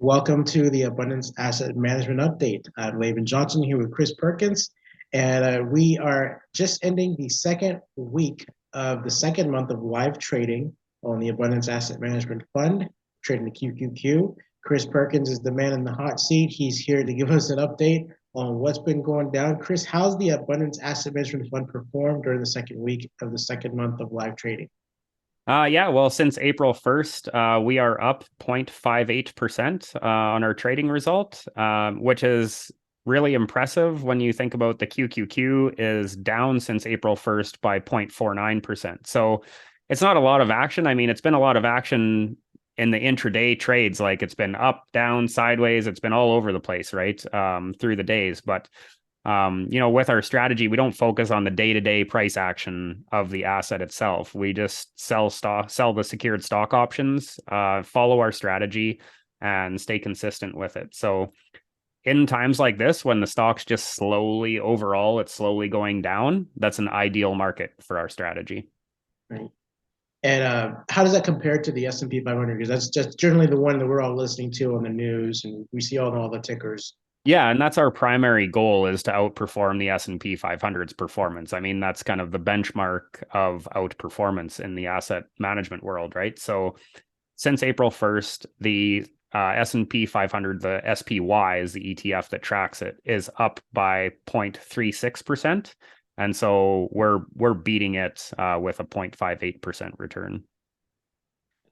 Welcome to the Abundance Asset Management Update. I'm Laban Johnson here with Chris Perkins, and we are just ending the second week of the second month of live trading on the Abundance Asset Management Fund, trading the QQQ. Chris Perkins is the man in the hot seat. He's here to give us an update on what's been going down. Chris, how's the Abundance Asset Management Fund performed during the second week of the second month of live trading? Well, since April 1st, we are up 0.58% on our trading result, which is really impressive when you think about the QQQ is down since April 1st by 0.49%. So it's not a lot of action. I mean, it's been a lot of action in the intraday trades. Like it's been up, down, sideways. It's been all over the place, right? Through the days. But with our strategy, we don't focus on the day-to-day price action of the asset itself. We just sell the secured stock options, follow our strategy, and stay consistent with it. So in times like this, when the stock's just it's slowly going down, that's an ideal market for our strategy. Right. And how does that compare to the S&P 500? Because that's just generally the one that we're all listening to on the news, and we see all the tickers. Yeah, and that's our primary goal, is to outperform the S&P 500's performance. I mean, that's kind of the benchmark of outperformance in the asset management world, right? So since April 1st, the S&P 500, the SPY is the ETF that tracks it, is up by 0.36%. And so we're beating it with a 0.58% return.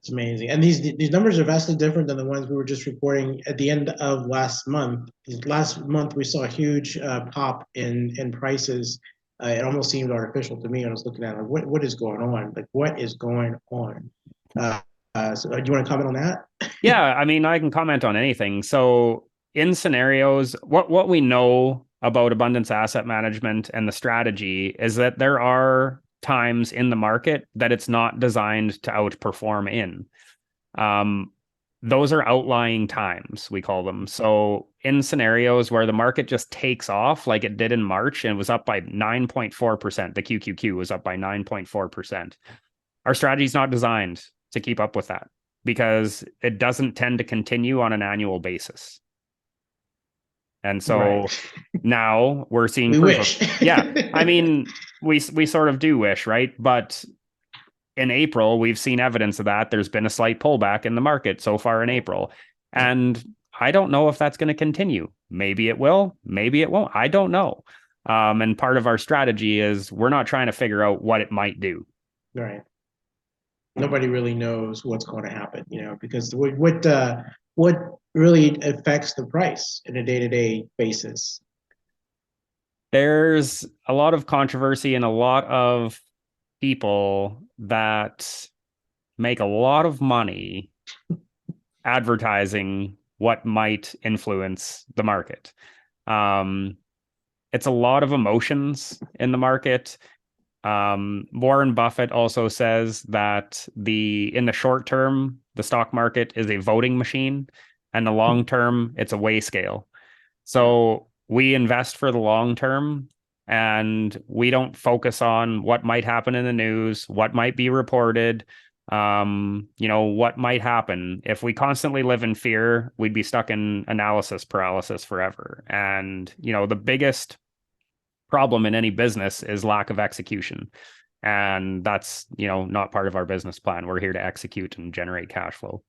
It's amazing. And these numbers are vastly different than the ones we were just reporting at the end of last month. Last month, we saw a huge pop in prices. It almost seemed artificial to me. I was looking at it, like, what is going on? Like, what is going on? Do you want to comment on that? Yeah, I mean, I can comment on anything. So in scenarios, what we know about abundance asset management and the strategy is that there are times in the market that it's not designed to outperform in. Those are outlying times, we call them. So in scenarios where the market just takes off like it did in March and it was up by 9.4%, the QQQ was up by 9.4%. Our strategy is not designed to keep up with that because it doesn't tend to continue on an annual basis. And so Right. now we're seeing We proof wish. of, yeah, I mean, we sort of do wish, right? But in April, we've seen evidence of that. There's been a slight pullback in the market so far in April. And I don't know if that's going to continue. Maybe it will, maybe it won't. I don't know. And part of our strategy is we're not trying to figure out what it might do. Right. Nobody really knows what's going to happen, because what really affects the price in a day-to-day basis? There's a lot of controversy and a lot of people that make a lot of money advertising what might influence the market. It's a lot of emotions in the market. Warren Buffett also says that in the short term, the stock market is a voting machine, and the long term, it's a weigh scale. So we invest for the long term, and we don't focus on what might happen in the news, what might be reported, what might happen. If we constantly live in fear, we'd be stuck in analysis paralysis forever. And, the biggest problem in any business is lack of execution. And that's, not part of our business plan. We're here to execute and generate cash flow.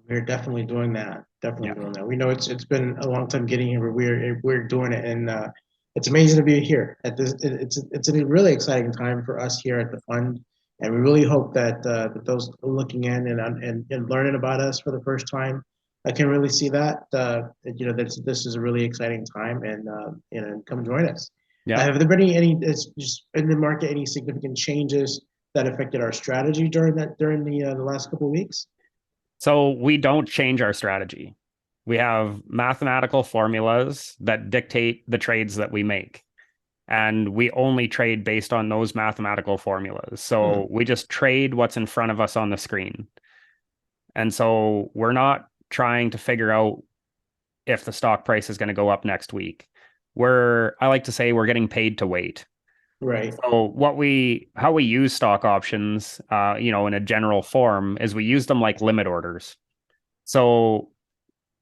We're definitely doing that. Definitely Yeah. doing that. We know it's been a long time getting here, but we're doing it, and it's amazing to be here at this. It's a really exciting time for us here at the fund, and we really hope that those looking in and learning about us for the first time, I can really see that this is a really exciting time, and come join us. Yeah. Have there been just in the market any significant changes that affected our strategy during the last couple of weeks? So we don't change our strategy. We have mathematical formulas that dictate the trades that we make. And we only trade based on those mathematical formulas. So we just trade what's in front of us on the screen. And so we're not trying to figure out if the stock price is going to go up next week. I like to say we're getting paid to wait. Right. So how we use stock options, in a general form is we use them like limit orders. So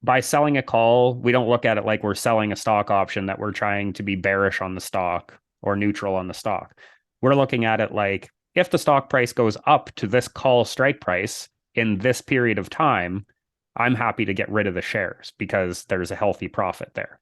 by selling a call, we don't look at it like we're selling a stock option that we're trying to be bearish on the stock or neutral on the stock. We're looking at it like if the stock price goes up to this call strike price in this period of time, I'm happy to get rid of the shares because there's a healthy profit there.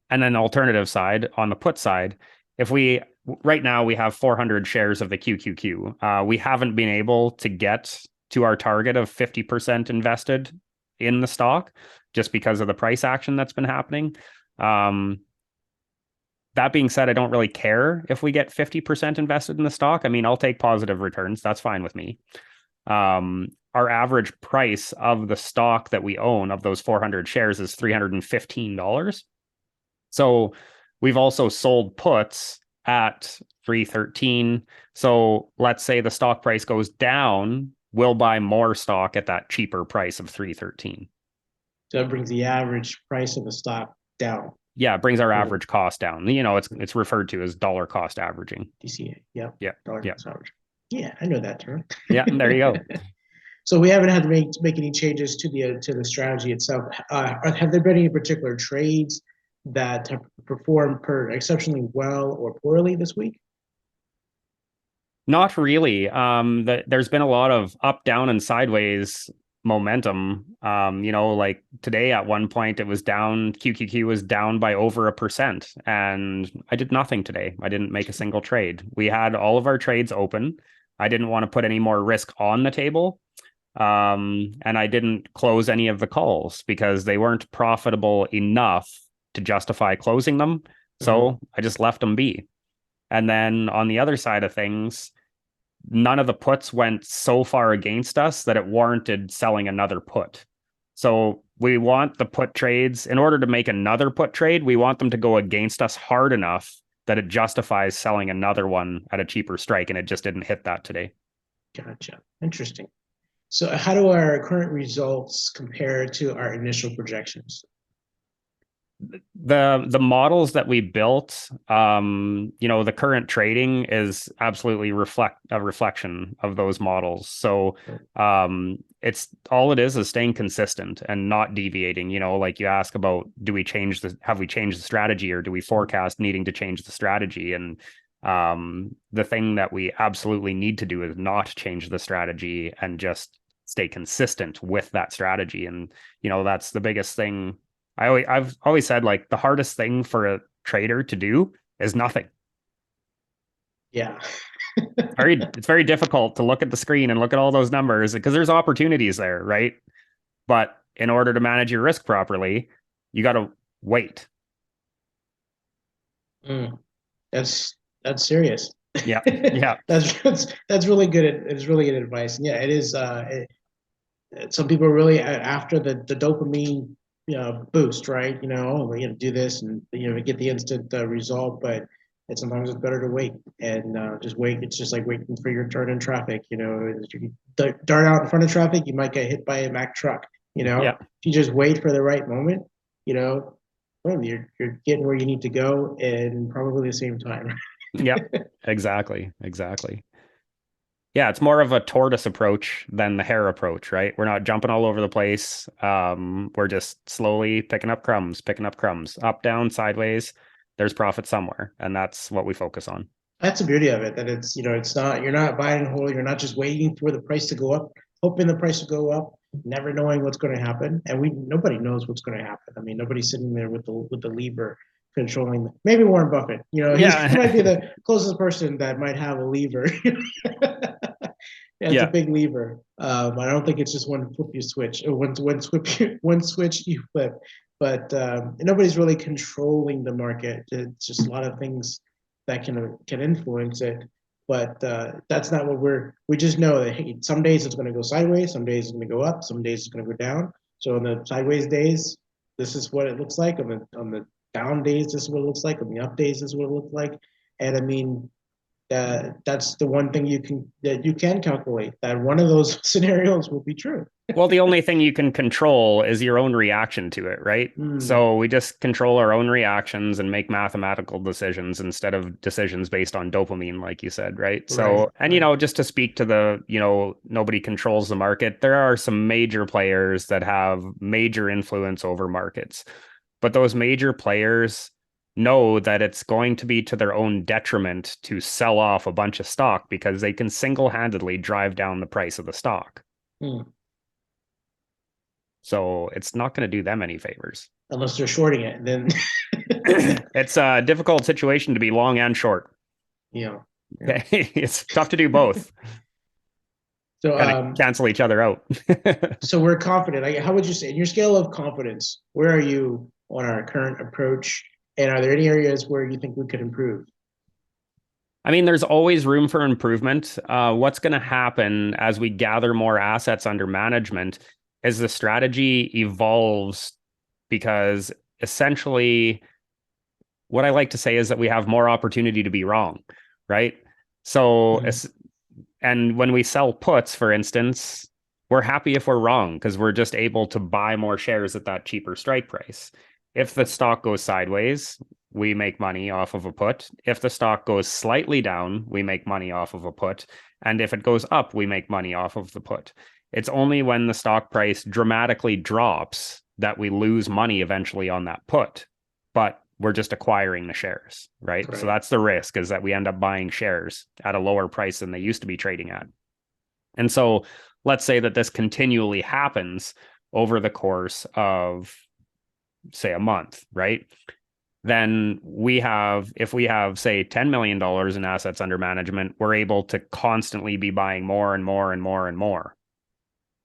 And then the alternative side, on the put side, if we right now we have 400 shares of the QQQ, we haven't been able to get to our target of 50% invested in the stock just because of the price action that's been happening. That being said, I don't really care if we get 50% invested in the stock. I mean, I'll take positive returns. That's fine with me. Our average price of the stock that we own of those 400 shares is $315. So we've also sold puts at 313. So let's say the stock price goes down, we'll buy more stock at that cheaper price of 313. So it brings the average price of the stock down. Yeah, it brings our average cost down. You know, it's referred to as dollar cost averaging. DCA. Yep. Yeah. Dollar Yeah. cost average. Yeah, I know that term. Yeah, there you go. So we haven't had to make any changes to the strategy itself. Have there been any particular trades that have performed exceptionally well or poorly this week? Not really. There's been a lot of up, down, and sideways momentum. You know, like today at one point it was down, QQQ was down by over 1%, and I did nothing today. I didn't make a single trade. We had all of our trades open. I didn't want to put any more risk on the table. And I didn't close any of the calls because they weren't profitable enough to justify closing them. So I just left them be. And then on the other side of things, none of the puts went so far against us that it warranted selling another put. So we want the put trades, in order to make another put trade, we want them to go against us hard enough that it justifies selling another one at a cheaper strike. And it just didn't hit that today. Gotcha. Interesting. So how do our current results compare to our initial projections? The models that we built, you know, the current trading is absolutely a reflection of those models. So it's all it is staying consistent and not deviating. You know, like you ask about, have we changed the strategy, or do we forecast needing to change the strategy? And the thing that we absolutely need to do is not change the strategy and just stay consistent with that strategy. And you know, that's the biggest thing. I've always said, like, the hardest thing for a trader to do is nothing. Yeah. It's very difficult to look at the screen and look at all those numbers because there's opportunities there, right? But in order to manage your risk properly, you got to wait. That's serious. Yeah. Yeah. That's really good. It's really good advice. And yeah, it is. Some people are really after the dopamine, boost, right? You know, we're gonna do this and get the instant result, but sometimes it's better to wait and just wait. It's just like waiting for your turn in traffic. You know, you dart out in front of traffic, you might get hit by a Mack truck. You know, Yeah. if you just wait for the right moment, well, you're getting where you need to go in probably the same time. Yeah. Exactly. Yeah, it's more of a tortoise approach than the hare approach, right? We're not jumping all over the place. We're just slowly picking up crumbs, up, down, sideways. There's profit somewhere, and that's what we focus on. That's the beauty of it, that it's not, you're not buying and holding, you're not just waiting for the price to go up, hoping the price to go up, never knowing what's going to happen. And nobody knows what's going to happen. I mean, nobody's sitting there with the lever controlling. Maybe Warren Buffett, he might be the closest person that might have a lever. Yeah, it's a big lever. I don't think it's just one flip you switch, or one switch you flip. But nobody's really controlling the market. It's just a lot of things that can influence it. But that's not what we just know that, hey, some days it's going to go sideways, some days it's going to go up, some days it's going to go down. So on the sideways days, this is what it looks like. On the down days, this is what it looks like. On the up days, this is what it looks like. And I mean, that's the one thing you can calculate, that one of those scenarios will be true. Well, the only thing you can control is your own reaction to it, right? Hmm. So we just control our own reactions and make mathematical decisions instead of decisions based on dopamine, like you said, right? Right, So, and right. just to speak to the, nobody controls the market, there are some major players that have major influence over markets, but those major players know that it's going to be to their own detriment to sell off a bunch of stock because they can single-handedly drive down the price of the stock. Hmm. So it's not going to do them any favors. Unless they're shorting it, then It's a difficult situation to be long and short. yeah, yeah. Okay. It's tough to do both, So, kind of cancel each other out. so we're confident. How would you say, in your scale of confidence, where are you on our current approach? And are there any areas where you think we could improve? I mean, there's always room for improvement. What's going to happen as we gather more assets under management is the strategy evolves because essentially what I like to say is that we have more opportunity to be wrong, right? So, Mhm. and when we sell puts, for instance, we're happy if we're wrong because we're just able to buy more shares at that cheaper strike price. If the stock goes sideways, we make money off of a put. If the stock goes slightly down, we make money off of a put. And if it goes up, we make money off of the put. It's only when the stock price dramatically drops that we lose money eventually on that put. But we're just acquiring the shares, right? So Right. that's the risk, is that we end up buying shares at a lower price than they used to be trading at. And so let's say that this continually happens over the course of, say, a month, right? Then if we have, say, $10 million in assets under management, we're able to constantly be buying more and more and more and more,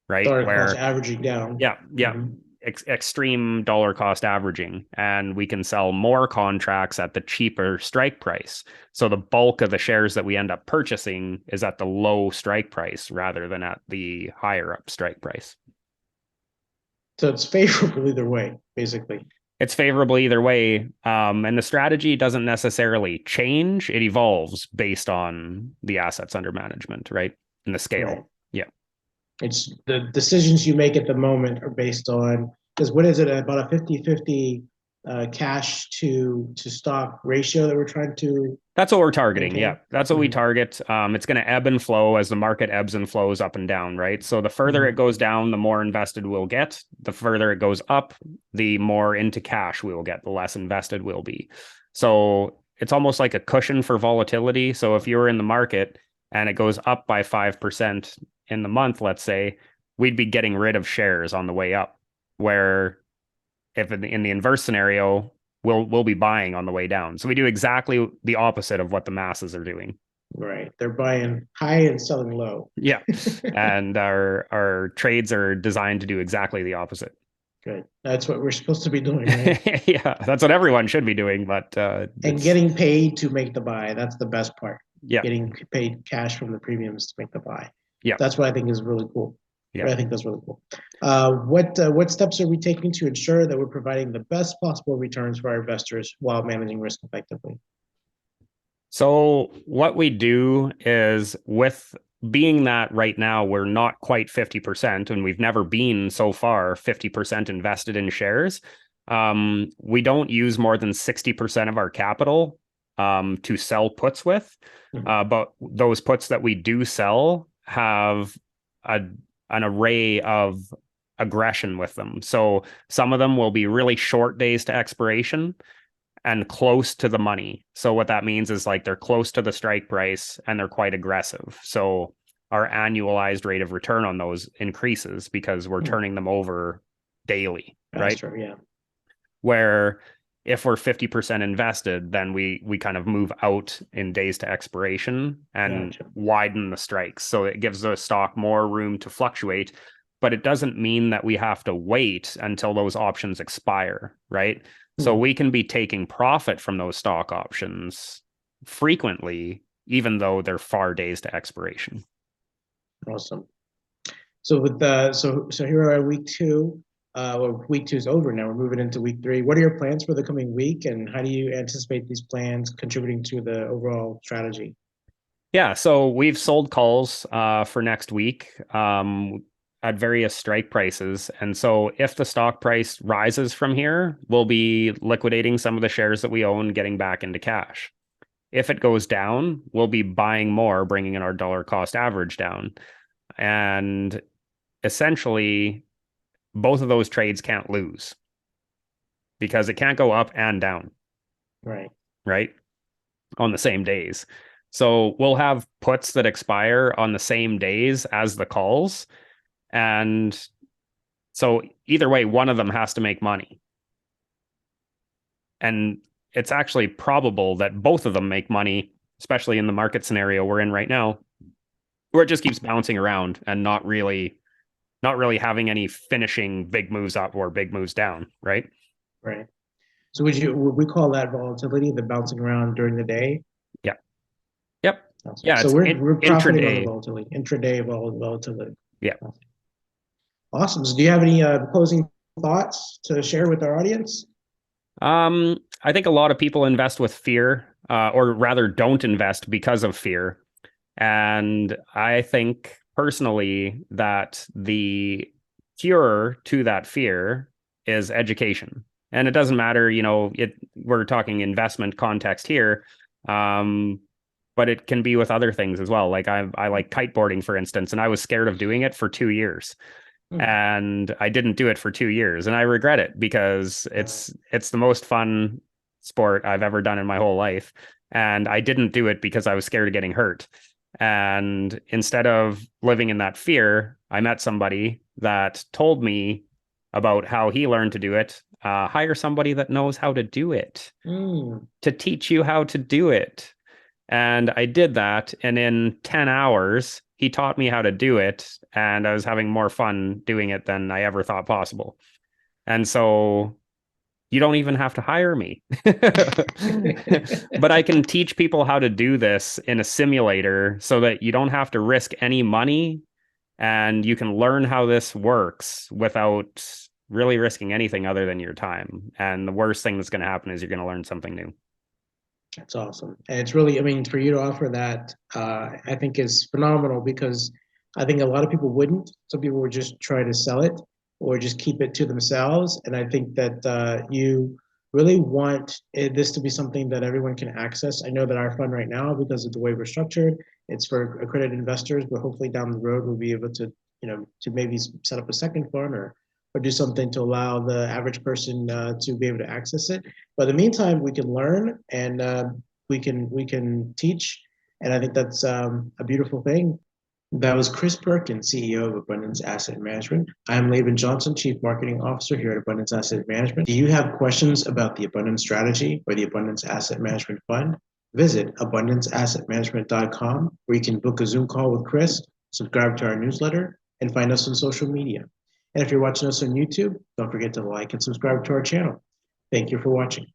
right? Dollar cost Where averaging down. yeah, Mhm. extreme dollar cost averaging, and we can sell more contracts at the cheaper strike price. So the bulk of the shares that we end up purchasing is at the low strike price rather than at the higher up strike price. So it's favorable either way, basically. It's favorable either way, and the strategy doesn't necessarily change; it evolves based on the assets under management, right? And the Right. scale. Yeah. It's the decisions you make at the moment are based on, because what is it, about a 50-50 cash to stock ratio that we're trying to That's what we're targeting. Yeah, maintain? that's what we Mhm. target. It's going to ebb and flow as the market ebbs and flows up and down, right? So the further it Mhm. goes down, the more invested we'll get. The further it goes up, the more into cash we will get, the less invested we'll be. So it's almost like a cushion for volatility. So if you were in the market and it goes up by 5% in the month, let's say, we'd be getting rid of shares on the way up. Where if in the inverse scenario, we'll be buying on the way down. So we do exactly the opposite of what the masses are doing. Right. They're buying high and selling low. Yeah. And our trades are designed to do exactly the opposite. Good. That's what we're supposed to be doing, right? Yeah, that's what everyone should be doing, but And it's getting paid to make the buy. That's the best part. yeah, Getting paid cash from the premiums to make the buy. yeah, That's what I think is really cool. yeah. I think that's really cool. What steps are we taking to ensure that we're providing the best possible returns for our investors while managing risk effectively? So what we do is, with being that right now we're not quite 50%, and we've never been so far 50% invested in shares, we don't use more than 60% of our capital to sell puts with. Mhm. But those puts that we do sell have an array of aggression with them. So some of them will be really short days to expiration and close to the money. So what that means is, like, they're close to the strike price and they're quite aggressive. So our annualized rate of return on those increases because we're Hmm. turning them over daily, right? Faster, yeah. Where if we're 50% invested, then we kind of move out in days to expiration and Gotcha. widen the strikes. So it gives the stock more room to fluctuate, but it doesn't mean that we have to wait until those options expire, right? So Hmm. we can be taking profit from those stock options frequently, even though they're far days to expiration. Awesome. So so here are week two. Well, week two is over now. We're moving into week three. What are your plans for the coming week, and how do you anticipate these plans contributing to the overall strategy? Yeah, so we've sold calls for next week. at various strike prices. And so if the stock price rises from here, we'll be liquidating some of the shares that we own, getting back into cash. If it goes down, we'll be buying more, bringing in our dollar cost average down. And essentially, both of those trades can't lose because it can't go up and down. Right? On the same days. So we'll have puts that expire on the same days as the calls. And so either way, one of them has to make money. And it's actually probable that both of them make money, especially in the market scenario we're in right now, where it just keeps bouncing around and not really having any finishing big moves up or big moves down, right? Right. So would we call that volatility, the bouncing around during the day? Yeah. Yep. Awesome. Yeah. So we're profiting on the intraday. volatility, intraday volatility. Yeah. Awesome. So do you have any closing thoughts to share with our audience? I think a lot of people invest with fear, or rather don't invest because of fear. And I think personally that the cure to that fear is education. And it doesn't matter, we're talking investment context here, but it can be with other things as well. Like I like kiteboarding, for instance, and I was scared of doing it for 2 years. And I didn't do it for 2 years, and I regret it because it's the most fun sport I've ever done in my whole life. And I didn't do it because I was scared of getting hurt. And instead of living in that fear, I met somebody that told me about how he learned to do it. Hire somebody that knows how to do it to teach you how to do it. And I did that. And in 10 hours, he taught me how to do it. And I was having more fun doing it than I ever thought possible. And so you don't even have to hire me. But I can teach people how to do this in a simulator so that you don't have to risk any money, and you can learn how this works without really risking anything other than your time. And the worst thing that's going to happen is you're going to learn something new. That's awesome. And it's really, for you to offer that, I think is phenomenal, because I think a lot of people wouldn't. Some people would just try to sell it or just keep it to themselves. And I think that you really want this to be something that everyone can access. I know that our fund right now, because of the way we're structured, it's for accredited investors, but hopefully down the road, we'll be able to, to maybe set up a second fund or do something to allow the average person to be able to access it. But in the meantime, we can learn, and we can teach, and I think that's a beautiful thing. That was Chris Perkins, CEO of Abundance Asset Management. I'm Laban Johnson, Chief Marketing Officer here at Abundance Asset Management. Do you have questions about the Abundance Strategy or the Abundance Asset Management Fund? Visit abundanceassetmanagement.com, where you can book a Zoom call with Chris, subscribe to our newsletter, and find us on social media. And if you're watching us on YouTube, don't forget to like and subscribe to our channel. Thank you for watching.